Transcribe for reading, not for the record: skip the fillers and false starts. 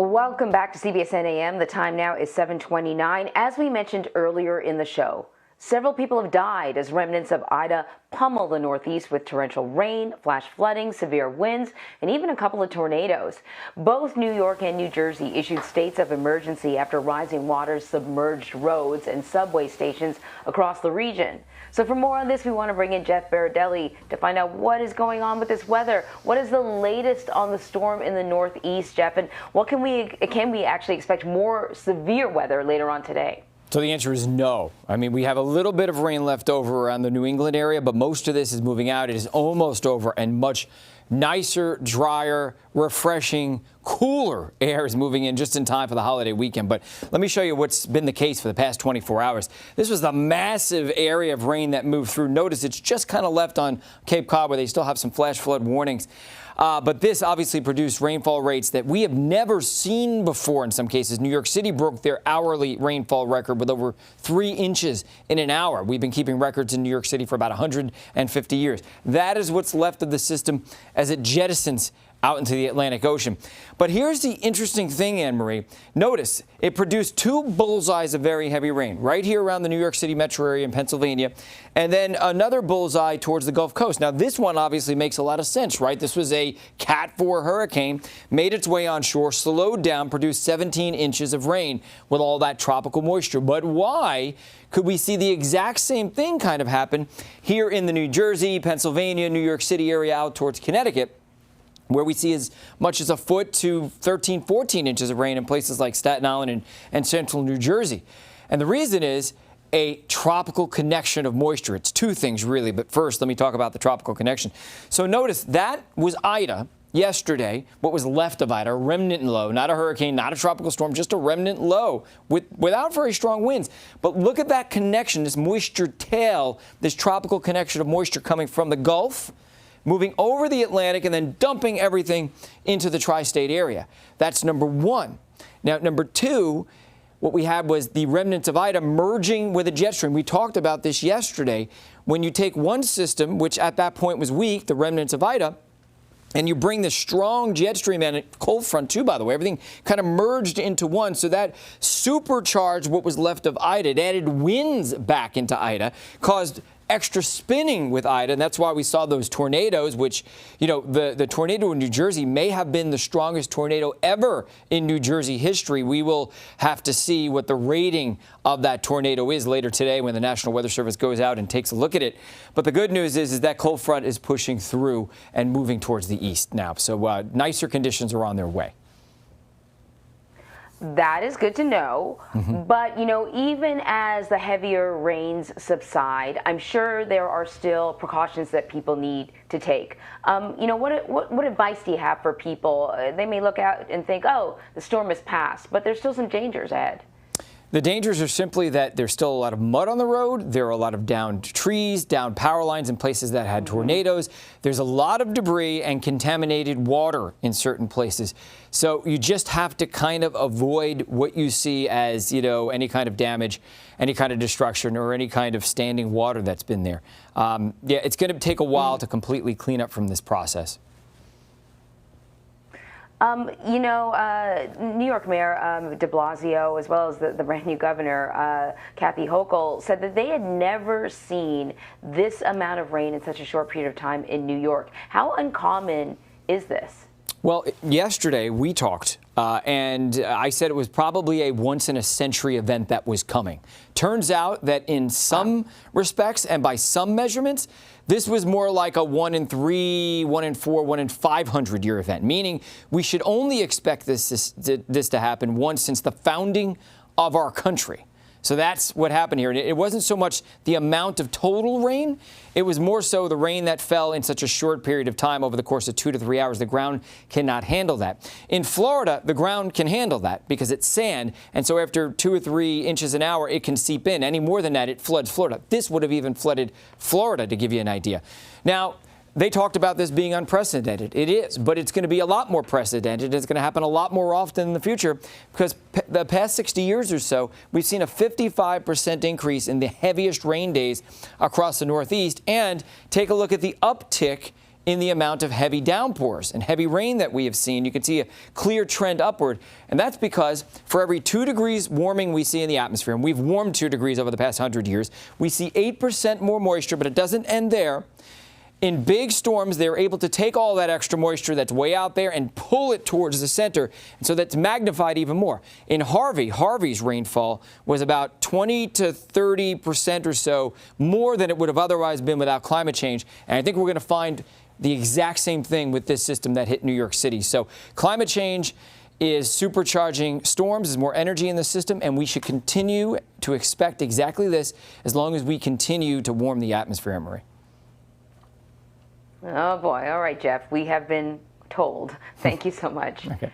Welcome back to CBSN AM. The time now is 7:29. As we mentioned earlier in the show, several people have died as remnants of Ida pummel the Northeast with torrential rain, flash flooding, severe winds, and even a couple of tornadoes. Both New York and New Jersey issued states of emergency after rising waters submerged roads and subway stations across the region. So for more on this, we want to bring in Jeff Berardelli to find out what is going on with this weather. What is the latest on the storm in the Northeast, Jeff? And what can we actually expect more severe weather later on today? So the answer is no. I mean, we have a little bit of rain left over around the New England area, but most of this is moving out. It is almost over, and much nicer, drier, refreshing, cooler air is moving in just in time for the holiday weekend. But let me show you what's been the case for the past 24 hours. This was the massive area of rain that moved through. Notice it's just kind of left on Cape Cod where they still have some flash flood warnings. But this obviously produced rainfall rates that we have never seen before in some cases. New York City broke their hourly rainfall record with over 3 inches in an hour. We've been keeping records in New York City for about 150 years. That is what's left of the system as it jettisons out into the Atlantic Ocean. But here's the interesting thing, Anne-Marie. Notice it produced 2 bullseyes of very heavy rain right here around the New York City metro area in Pennsylvania, and then another bullseye towards the Gulf Coast. Now, this one obviously makes a lot of sense, right? This was a Cat 4 hurricane, made its way onshore, slowed down, produced 17 inches of rain with all that tropical moisture. But why could we see the exact same thing kind of happen here in the New Jersey, Pennsylvania, New York City area out towards Connecticut, where we see as much as a foot to 13, 14 inches of rain in places like Staten Island and central New Jersey? And the reason is a tropical connection of moisture. It's 2 things, really. But first, let me talk about the tropical connection. So notice that was Ida yesterday, what was left of Ida, a remnant low, not a hurricane, not a tropical storm, just a remnant low without very strong winds. But look at that connection, this moisture tail, this tropical connection of moisture coming from the Gulf, moving over the Atlantic and then dumping everything into the tri-state area. That's number 1. Now, number 2, what we had was the remnants of Ida merging with a jet stream. We talked about this yesterday. When you take one system, which at that point was weak, the remnants of Ida, and you bring the strong jet stream and cold front too, by the way, everything kind of merged into one. So that supercharged what was left of Ida. It added winds back into Ida, caused extra spinning with Ida, and that's why we saw those tornadoes, which, you know, the tornado in New Jersey may have been the strongest tornado ever in New Jersey history. We will have to see what the rating of that tornado is later today when the National Weather Service goes out and takes a look at it. But the good news is that cold front is pushing through and moving towards the east now. So nicer conditions are on their way. That is good to know. But, you know, even as the heavier rains subside, I'm sure there are still precautions that people need to take. You know, what advice do you have for people? They may look out and think, oh, the storm has passed, but there's still some dangers ahead. The dangers are simply that there's still a lot of mud on the road. There are a lot of downed trees, downed power lines in places that had tornadoes. There's a lot of debris and contaminated water in certain places. So you just have to kind of avoid what you see as, you know, any kind of damage, any kind of destruction, or any kind of standing water that's been there. Yeah, it's going to take a while to completely clean up from this process. You know, New York Mayor de Blasio, as well as the brand new governor, Kathy Hochul, said that they had never seen this amount of rain in such a short period of time in New York. How uncommon is this? Well, yesterday we talked, and I said it was probably a once-in-a-century event that was coming. Turns out that in some respects and by some measurements, this was more like a 1 in 3, 1 in 4, 1 in 500 year event, meaning we should only expect this to happen once since the founding of our country. So that's what happened here. And it wasn't so much the amount of total rain. It was more so the rain that fell in such a short period of time over the course of 2 to 3 hours. The ground cannot handle that. In Florida, the ground can handle that because it's sand. And so after 2 or 3 inches an hour, it can seep in. Any more than that, it floods Florida. This would have even flooded Florida, to give you an idea. Now, they talked about this being unprecedented. It is, but it's going to be a lot more precedented. It's going to happen a lot more often in the future because the past 60 years or so, we've seen a 55% increase in the heaviest rain days across the Northeast. And take a look at the uptick in the amount of heavy downpours and heavy rain that we have seen. You can see a clear trend upward, and that's because for every 2 degrees warming we see in the atmosphere, and we've warmed 2 degrees over the past 100 years, we see 8% more moisture, but it doesn't end there. In big storms, they're able to take all that extra moisture that's way out there and pull it towards the center, and so that's magnified even more. In Harvey's rainfall was about 20 to 30% or so more than it would have otherwise been without climate change, and I think we're going to find the exact same thing with this system that hit New York City. So climate change is supercharging storms, there's more energy in the system, and we should continue to expect exactly this as long as we continue to warm the atmosphere, Anne-Marie. Oh boy. All right, Jeff. We have been told. Thank you so much. Okay.